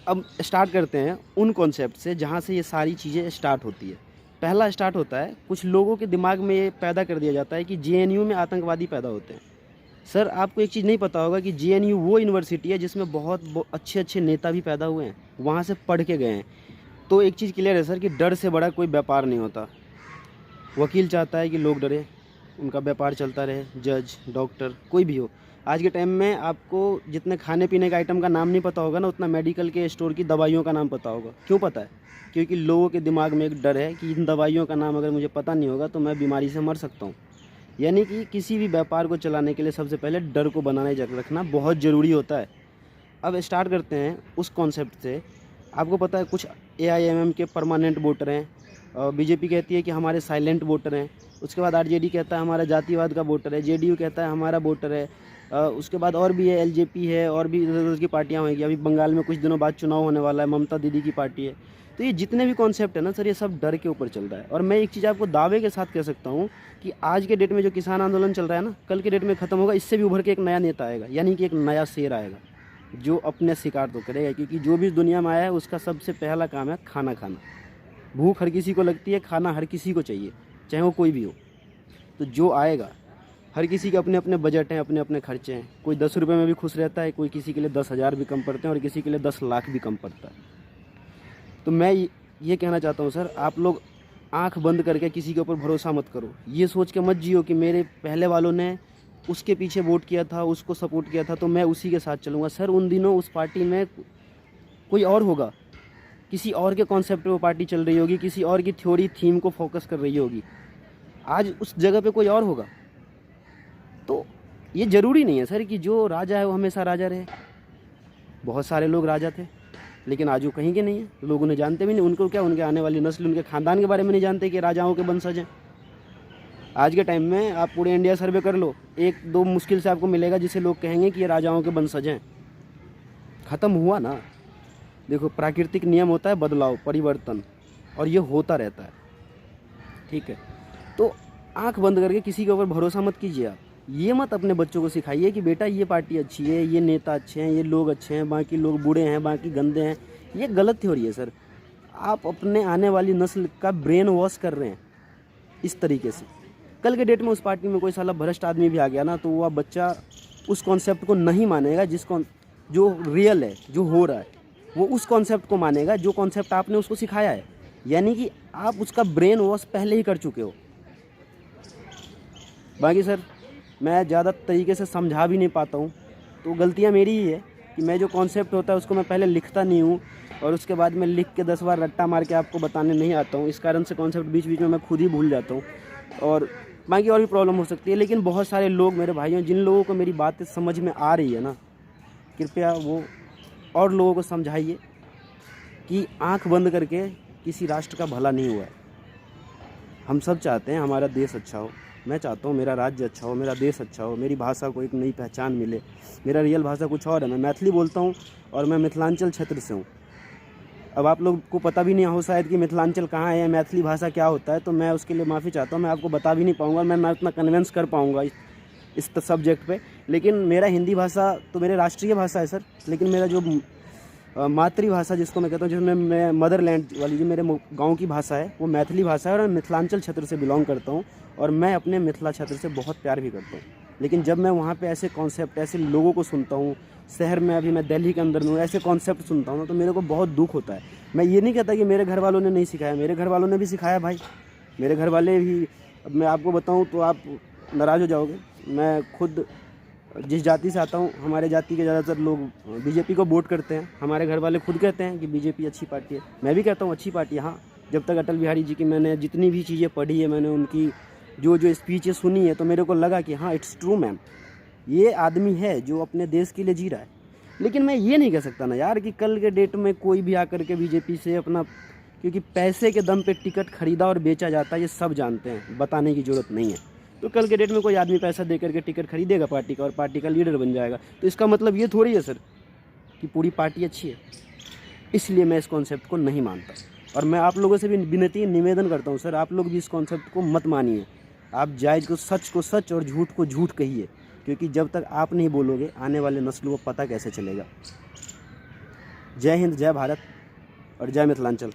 अब स्टार्ट करते हैं उन कॉन्सेप्ट से जहाँ से ये सारी चीज़ें स्टार्ट होती है। पहला स्टार्ट होता है, कुछ लोगों के दिमाग में ये पैदा कर दिया जाता है कि जेएनयू में आतंकवादी पैदा होते हैं। सर आपको एक चीज़ नहीं पता होगा कि जेएनयू वो यूनिवर्सिटी है जिसमें बहुत अच्छे अच्छे नेता भी पैदा हुए हैं, वहाँ से पढ़ के गए हैं। तो एक चीज़ क्लियर है सर कि डर से बड़ा कोई व्यापार नहीं होता। वकील चाहता है कि लोग डरे, उनका व्यापार चलता रहे, जज, डॉक्टर, कोई भी हो। आज के टाइम में आपको जितने खाने पीने का आइटम का नाम नहीं पता होगा ना, उतना मेडिकल के स्टोर की दवाइयों का नाम पता होगा। क्यों पता है? क्योंकि लोगों के दिमाग में एक डर है कि इन दवाइयों का नाम अगर मुझे पता नहीं होगा तो मैं बीमारी से मर सकता हूँ। यानी कि किसी भी व्यापार को चलाने के लिए सबसे पहले डर को बनाने रखना बहुत ज़रूरी होता है। अब स्टार्ट करते हैं उस कॉन्सेप्ट से। आपको पता है कुछ एआईएमएम के परमानेंट वोटर हैं, बीजेपी कहती है कि हमारे साइलेंट वोटर हैं। उसके बाद आरजेडी कहता है हमारा जातिवाद का वोटर है, जेडीयू कहता है हमारा वोटर है। उसके बाद और भी है, एलजेपी है, और भी इधर उधर की पार्टियाँ होंगी। अभी बंगाल में कुछ दिनों बाद चुनाव होने वाला है, ममता दीदी की पार्टी है। तो ये जितने भी कॉन्सेप्ट है ना सर, ये सब डर के ऊपर चल रहा है। और मैं एक चीज़ आपको दावे के साथ कह सकता हूँ कि आज के डेट में जो किसान आंदोलन चल रहा है ना, कल के डेट में ख़त्म होगा। इससे भी उभर के एक नया नेता आएगा, यानी कि एक नया शेर आएगा जो अपने शिकार तो करेगा। क्योंकि जो भी दुनिया में आया है उसका सबसे पहला काम है खाना खाना। भूख हर किसी को लगती है, खाना हर किसी को चाहिए, चाहे वो कोई भी हो। तो जो आएगा, हर किसी के अपने अपने बजट हैं, अपने अपने खर्चे हैं। कोई 10 रुपये में भी खुश रहता है, कोई किसी के लिए 10,000 भी कम पड़ते हैं, और किसी के लिए 10 लाख भी कम पड़ता है। तो मैं ये कहना चाहता हूँ सर, आप लोग आंख बंद करके किसी के ऊपर भरोसा मत करो। ये सोच के मत जियो कि मेरे पहले वालों ने उसके पीछे वोट किया था, उसको सपोर्ट किया था, तो मैं उसी के साथ चलूँगा। सर उन दिनों उस पार्टी में कोई और होगा, किसी और के कॉन्सेप्ट पे वो पार्टी चल रही होगी, किसी और की थ्योरी थीम को फोकस कर रही होगी। आज उस जगह पे कोई और होगा। तो ये ज़रूरी नहीं है सर कि जो राजा है वो हमेशा राजा रहे। बहुत सारे लोग राजा थे, लेकिन आज वो कहीं के नहीं है, लोग उन्हें जानते भी नहीं। उनको क्या, उनके आने वाली नस्ल, उनके ख़ानदान के बारे में नहीं जानते कि राजाओं के वंशज हैं। आज के टाइम में आप पूरे इंडिया सर्वे कर लो, 1-2 मुश्किल से आपको मिलेगा जिसे लोग कहेंगे कि ये राजाओं के वंशज हैं। ख़त्म हुआ ना। देखो, प्राकृतिक नियम होता है बदलाव, परिवर्तन, और ये होता रहता है। ठीक है, तो आंख बंद करके किसी के ऊपर भरोसा मत कीजिए। आप ये मत अपने बच्चों को सिखाइए कि बेटा ये पार्टी अच्छी है, ये नेता अच्छे हैं, ये लोग अच्छे हैं, बाकी लोग बुरे हैं, बाकी गंदे हैं। ये गलत थ्योरी है सर। आप अपने आने वाली नस्ल का ब्रेन वॉश कर रहे हैं इस तरीके से। कल के डेट में उस पार्टी में कोई साला भ्रष्ट आदमी भी आ गया ना, तो वह बच्चा उस कॉन्सेप्ट को नहीं मानेगा जो रियल है, जो हो रहा है। वो उस कॉन्सेप्ट को मानेगा जो कॉन्सेप्ट आपने उसको सिखाया है। यानी कि आप उसका ब्रेन वॉश पहले ही कर चुके हो। बाकी सर मैं ज़्यादा तरीके से समझा भी नहीं पाता हूँ, तो गलतियाँ मेरी ही है कि मैं जो कॉन्सेप्ट होता है उसको मैं पहले लिखता नहीं हूँ, और उसके बाद मैं लिख के 10 बार रट्टा मार के आपको बताने नहीं आता हूँ। इस कारण से कॉन्सेप्ट बीच बीच में मैं खुद ही भूल जाता हूँ, और बाकी और भी प्रॉब्लम हो सकती है। लेकिन बहुत सारे लोग, मेरे भाइयों, जिन लोगों को मेरी बातें समझ में आ रही है ना, कृपया वो और लोगों को समझाइए कि आंख बंद करके किसी राष्ट्र का भला नहीं हुआ है। हम सब चाहते हैं हमारा देश अच्छा हो। मैं चाहता हूँ मेरा राज्य अच्छा हो, मेरा देश अच्छा हो, मेरी भाषा को एक नई पहचान मिले। मेरा रियल भाषा कुछ और है, मैं मैथिली बोलता हूँ, और मैं मिथिलांचल क्षेत्र से हूँ। अब आप लोग को पता भी नहीं हो शायद कि मिथिलांचल कहाँ है, मैथिली भाषा क्या होता है, तो मैं उसके लिए माफ़ी चाहता हूँ। मैं आपको बता भी नहीं पाऊँगा, मैं ना उतना कन्विंस कर पाऊँगा इस सब्जेक्ट पे। लेकिन मेरा हिंदी भाषा तो मेरे राष्ट्रीय भाषा है सर, लेकिन मेरा जो मातृभाषा जिसको मैं कहता हूँ, जिसमें मैं मदरलैंड वाली जो मेरे गांव की भाषा है, वो मैथिली भाषा है, और मैं मिथिलांचल क्षेत्र से बिलोंग करता हूँ, और मैं अपने मिथिला क्षेत्र से बहुत प्यार भी करता हूँ। लेकिन जब मैं वहाँ पे ऐसे कॉन्सेप्ट, ऐसे लोगों को सुनता हूँ, शहर में, अभी मैं दिल्ली के अंदर हूँ, ऐसे कॉन्सेप्ट सुनता हूँ ना, तो मेरे को बहुत दुख होता है। मैं ये नहीं कहता कि मेरे घर वालों ने नहीं सिखाया, मेरे घर वालों ने भी सिखाया भाई। मेरे घर वाले भी, अब मैं आपको बताऊँ तो आप नाराज़ हो जाओगे। मैं खुद जिस जाति से आता हूँ, हमारे जाति के ज़्यादातर लोग बीजेपी को वोट करते हैं। हमारे घर वाले खुद कहते हैं कि बीजेपी अच्छी पार्टी है। मैं भी कहता हूँ अच्छी पार्टी है। हाँ, जब तक अटल बिहारी जी की मैंने जितनी भी चीज़ें पढ़ी है, मैंने उनकी जो जो स्पीचें सुनी है, तो मेरे को लगा कि हाँ, इट्स ट्रू मैम, ये आदमी है जो अपने देश के लिए जी रहा है। लेकिन मैं ये नहीं कह सकता ना यार कि कल के डेट में कोई भी आकर के बीजेपी से अपना, क्योंकि पैसे के दम पे टिकट खरीदा और बेचा जाता है, ये सब जानते हैं, बताने की ज़रूरत नहीं है। तो कल के डेट में कोई आदमी पैसा दे करके टिकट खरीदेगा पार्टी का, और पार्टी का लीडर बन जाएगा। तो इसका मतलब ये थोड़ी है सर कि पूरी पार्टी अच्छी है। इसलिए मैं इस कॉन्सेप्ट को नहीं मानता, और मैं आप लोगों से भी विनती निवेदन करता हूँ सर, आप लोग भी इस कॉन्सेप्ट को मत मानिए। आप जायज़ को सच और झूठ को झूठ कहिए, क्योंकि जब तक आप नहीं बोलोगे, आने वाले नस्लों को पता कैसे चलेगा। जय हिंद, जय भारत और जय मिथिलांचल।